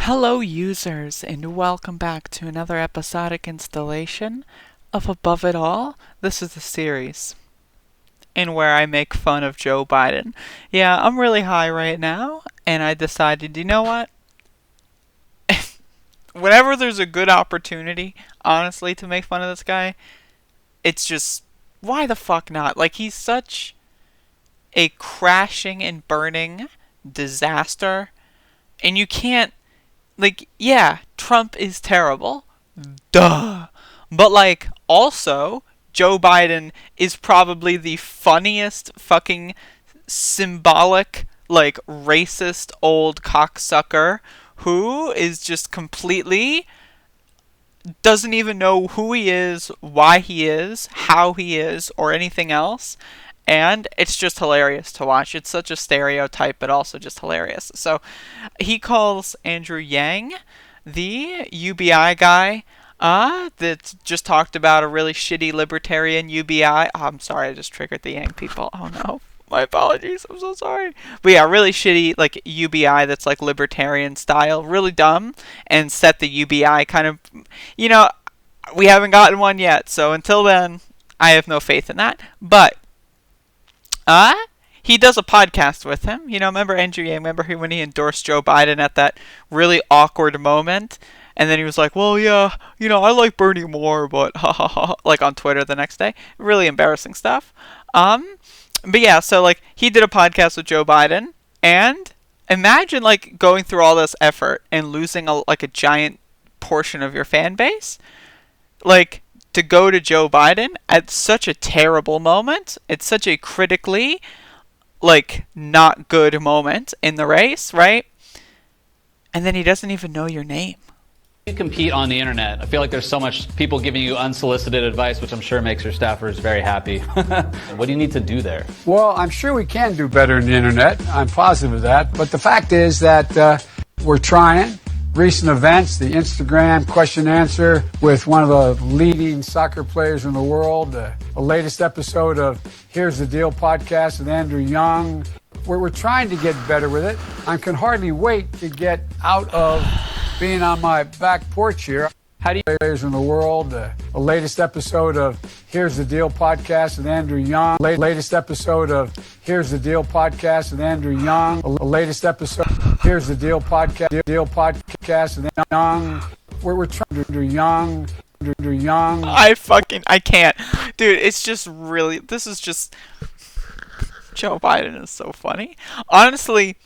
Hello, users, and welcome back to another episodic installation of Above It All. This is the series in where I make fun of Joe Biden. Yeah, I'm really high right now, and I decided, you know what? Whenever there's a good opportunity, honestly, to make fun of this guy, it's just, why the fuck not? Like, he's such a crashing and burning disaster, and you can't. Like, yeah, Trump is terrible. Duh. But, like, also, Joe Biden is probably the funniest fucking symbolic, like, racist old cocksucker who is just completely doesn't even know who he is, why he is, how he is, or anything else. And it's just hilarious to watch. It's such a stereotype, but also just hilarious. So he calls Andrew Yang the UBI guy that just talked about a really shitty libertarian UBI. Oh, I'm sorry, I just triggered the Yang people. Oh no. My apologies. I'm so sorry. But yeah, really shitty, like, UBI that's like libertarian style. Really dumb. And set the UBI kind of, you know, we haven't gotten one yet. So until then, I have no faith in that. But, he does a podcast with him. You know, remember Andrew Yang? Remember when he endorsed Joe Biden at that really awkward moment? And then he was like, well, yeah, you know, I like Bernie more, but ha ha ha. Like on Twitter the next day. Really embarrassing stuff. But yeah, so like he did a podcast with Joe Biden, and imagine like going through all this effort and losing like a giant portion of your fan base, like to go to Joe Biden at such a terrible moment. It's such a critically like not good moment in the race, right? And then he doesn't even know your name. You compete on the internet. I feel like there's so much people giving you unsolicited advice, which I'm sure makes your staffers very happy. What do you need to do there? Well, I'm sure we can do better on the internet. I'm positive of that. But the fact is that we're trying. Recent events, the Instagram question answer with one of the leading soccer players in the world, the latest episode of Here's the Deal podcast with Andrew Young. We're trying to get better with it. I can hardly wait to get out of being on my back porch here. How do you players in the world? The latest episode of Here's the Deal podcast with Andrew Young. Latest episode of Here's the Deal podcast with Andrew Young. Latest episode Here's the Deal podcast. Deal podcast with Young. We're trying to do Young. I can't, dude. It's just really. This is just. Joe Biden is so funny. Honestly.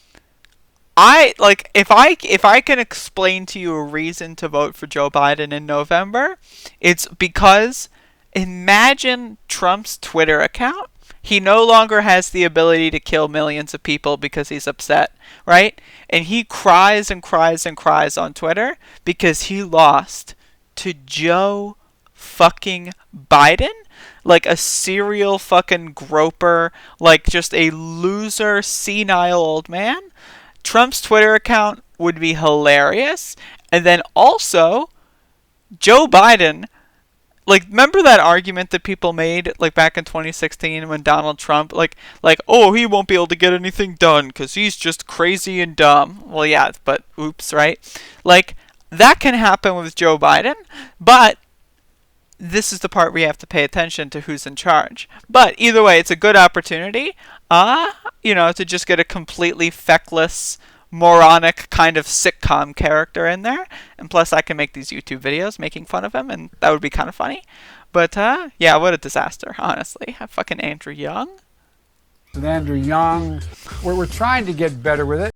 If I can explain to you a reason to vote for Joe Biden in November, it's because imagine Trump's Twitter account. He no longer has the ability to kill millions of people because he's upset, right? And he cries and cries and cries on Twitter because he lost to Joe fucking Biden, like a serial fucking groper, like just a loser, senile old man. Trump's Twitter account would be hilarious. And then also, Joe Biden, like, remember that argument that people made, like, back in 2016 when Donald Trump, like, oh, he won't be able to get anything done because he's just crazy and dumb. Well, yeah, but oops, right? Like, that can happen with Joe Biden, but this is the part where you have to pay attention to who's in charge. But either way, it's a good opportunity, to just get a completely feckless, moronic kind of sitcom character in there. And plus, I can make these YouTube videos making fun of him, and that would be kind of funny. But, yeah, what a disaster, honestly. Fucking Andrew Young. With Andrew Young. We're trying to get better with it.